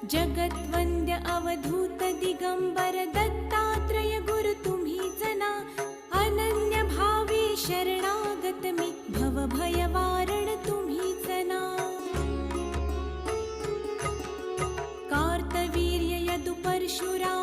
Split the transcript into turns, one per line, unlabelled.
जगद्वन्द्य अवधूत दिगंबर दत्तात्रय गुरु तुम्हीच ना. अनन्य भावे शरणागत मी भव भय वारण तुम्हीच ना. कार्तवीर्य यदु परशुराम